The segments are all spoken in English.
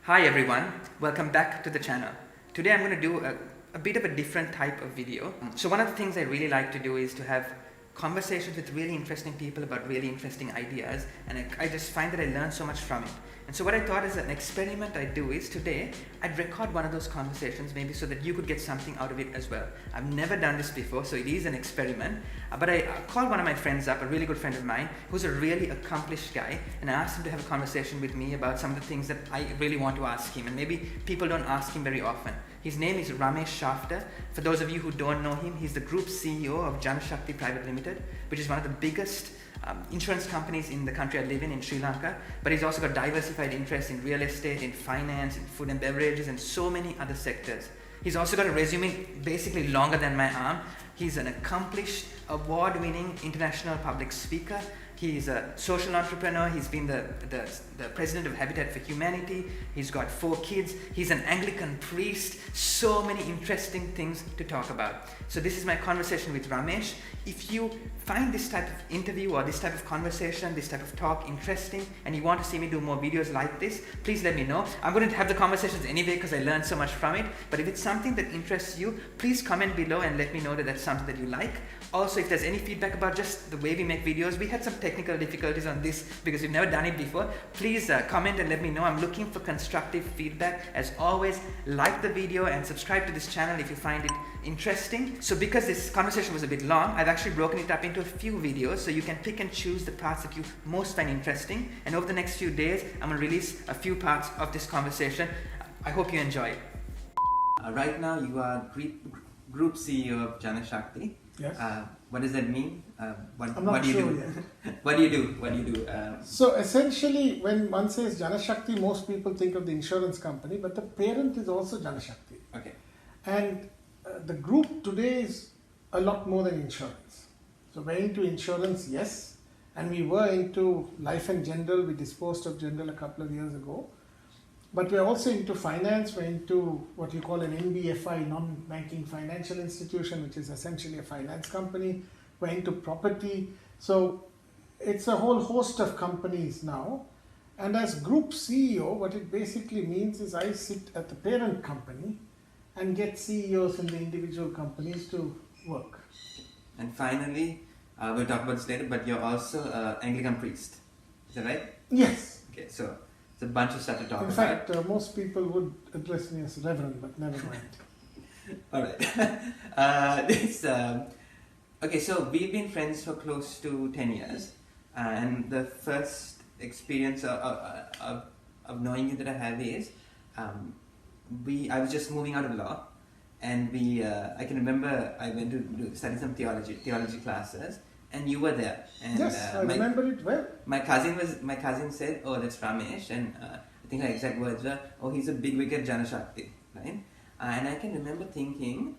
Hi everyone, welcome back to the channel. Today I'm going to do a bit of a different type of video. So one of the things I really like to do is to have conversations with really interesting people about really interesting ideas, and I just find that I learn so much from it. And so what I thought is an experiment I'd do is today I'd record one of those conversations, maybe so that you could get something out of it as well. I've never done this before, so it is an experiment. But I called one of my friends up, a really good friend of mine, who's a really accomplished guy, and I asked him to have a conversation with me about some of the things that I really want to ask him, and maybe people don't ask him very often. His name is Ramesh Schaffter. For those of you who don't know him, he's the group CEO of Janashakti Private Limited, which is one of the biggest insurance companies in the country I live in Sri Lanka. But he's also got diversified interests in real estate, in finance, in food and beverages, and so many other sectors. He's also got a resume basically longer than my arm. He's an accomplished, award-winning international public speaker. He's a social entrepreneur. He's been the president of Habitat for Humanity. He's got 4 kids. He's an Anglican priest. So many interesting things to talk about. So this is my conversation with Ramesh. If you find this type of interview or this type of conversation, this type of talk interesting, and you want to see me do more videos like this, please let me know. I'm going to have the conversations anyway because I learned so much from it. But if it's something that interests you, please comment below and let me know that that's something that you like. Also, if there's any feedback about just the way we make videos, we had some technical difficulties on this because we've never done it before. Please comment and let me know. I'm looking for constructive feedback. As always, like the video and subscribe to this channel if you find it interesting. So because this conversation was a bit long, I've actually broken it up into a few videos so you can pick and choose the parts that you most find interesting. And over the next few days, I'm going to release a few parts of this conversation. I hope you enjoy it. Right now, you are Group CEO of Janashakti. Yes. What does that mean? I'm not sure yet. What do you do? What do you do? So essentially, when one says Janashakti, most people think of the insurance company, but the parent is also Janashakti. Okay. And the group today is a lot more than insurance. So we're into insurance, yes, and we were into life and general. We disposed of general a couple of years ago. But we're also into finance. We're into what you call an NBFI, non-banking financial institution, which is essentially a finance company. We're into property. So it's a whole host of companies now. And as group CEO, what it basically means is I sit at the parent company and get CEOs in the individual companies to work. And finally, we'll talk about this later, but you're also an Anglican priest. Is that right? Yes. Okay, so it's a bunch of stuff to talk about. In fact, most people would address me as Reverend, but never mind. All right. Okay, so we've been friends for close to 10 years. And the first experience of knowing you that I have is I was just moving out of law. And I can remember I went to study some theology classes. And you were there. And, yes, I remember it well. My cousin said, "Oh, that's Ramesh," and I think her exact words were, "Oh, he's a big wicked Janashakti," right? And I can remember thinking,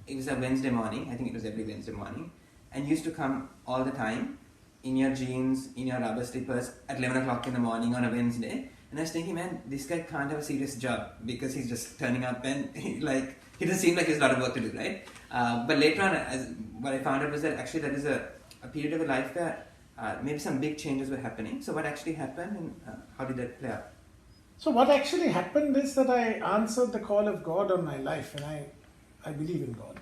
it was a Wednesday morning. I think it was every Wednesday morning, and you used to come all the time in your jeans, in your rubber slippers at 11 o'clock in the morning on a Wednesday. And I was thinking, man, this guy can't have a serious job because he's just turning up and he doesn't seem like he has a lot of work to do, right? But later on, what I found out was that actually that is a period of a life where maybe some big changes were happening. So what actually happened and how did that play out? So what actually happened is that I answered the call of God on my life, and I believe in God.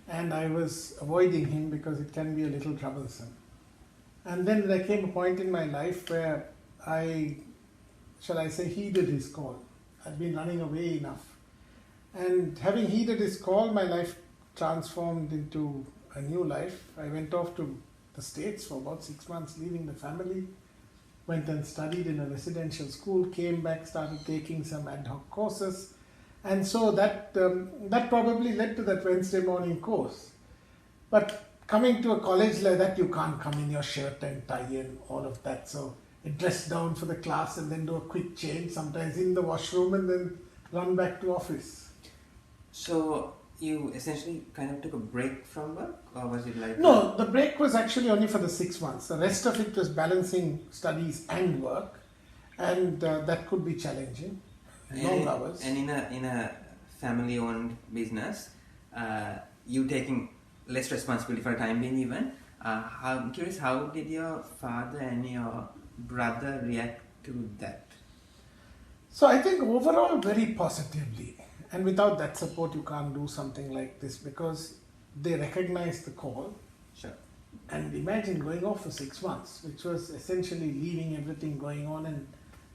And I was avoiding Him because it can be a little troublesome. And then there came a point in my life where I heeded His call. I'd been running away enough. And having heeded His call, my life transformed into a new life. I went off to the States for about 6 months, leaving the family. Went and studied in a residential school, came back, started taking some ad hoc courses. And so that probably led to that Wednesday morning course. But coming to a college like that, you can't come in your shirt and tie and all of that. So I dressed down for the class and then do a quick change, sometimes in the washroom, and then run back to office. So you essentially kind of took a break from work, or was it like... No, the break was actually only for the 6 months. The rest of it was balancing studies and work, and that could be challenging. Long hours. And in a family-owned business, you taking less responsibility for a time being even. I'm curious, how did your father and your brother react to that? So I think overall very positively. And without that support, you can't do something like this because they recognize the call. Sure. And imagine going off for 6 months, which was essentially leaving everything going on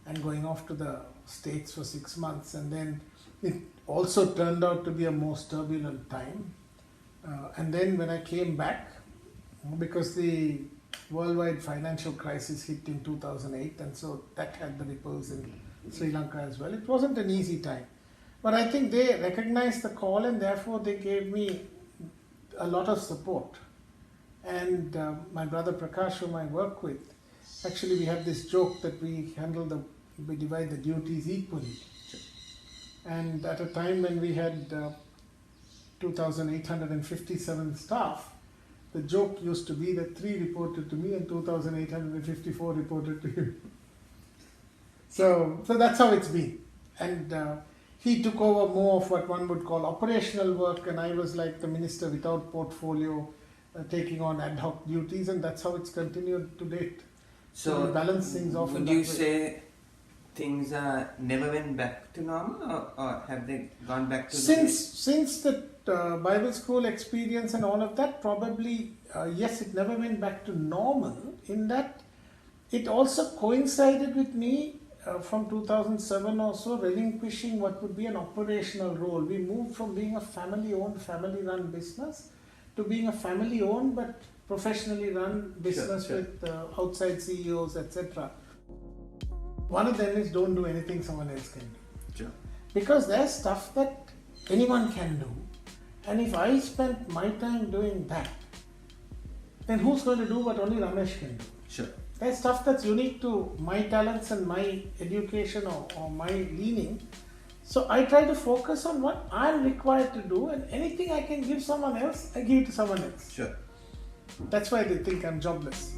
and going off to the States for 6 months. And then it also turned out to be a most turbulent time. And then when I came back, because the worldwide financial crisis hit in 2008, and so that had the ripples in Sri Lanka as well. It wasn't an easy time. But I think they recognized the call and therefore they gave me a lot of support. And my brother Prakash, whom I work with, actually we have this joke that we divide the duties equally. And at a time when we had 2,857 staff, the joke used to be that 3 reported to me and 2,854 reported to him. So that's how it's been. And he took over more of what one would call operational work, and I was like the minister without portfolio, taking on ad hoc duties, and that's how it's continued to date. So we balance things off. Would you say things never went back to normal, or have they gone back to since the Bible school experience and all of that? Probably yes, it never went back to normal. In that, it also coincided with me from 2007 or so relinquishing what would be an operational role. We moved from being a family-owned, family-run business to being a family-owned but professionally run business with outside CEOs, etc. One of them is don't do anything someone else can do. Sure. Because there's stuff that anyone can do. And if I spent my time doing that, then who's going to do what only Ramesh can do? Sure. There's stuff that's unique to my talents and my education or my leaning. So I try to focus on what I'm required to do, and anything I can give someone else, I give it to someone else. Sure. That's why they think I'm jobless.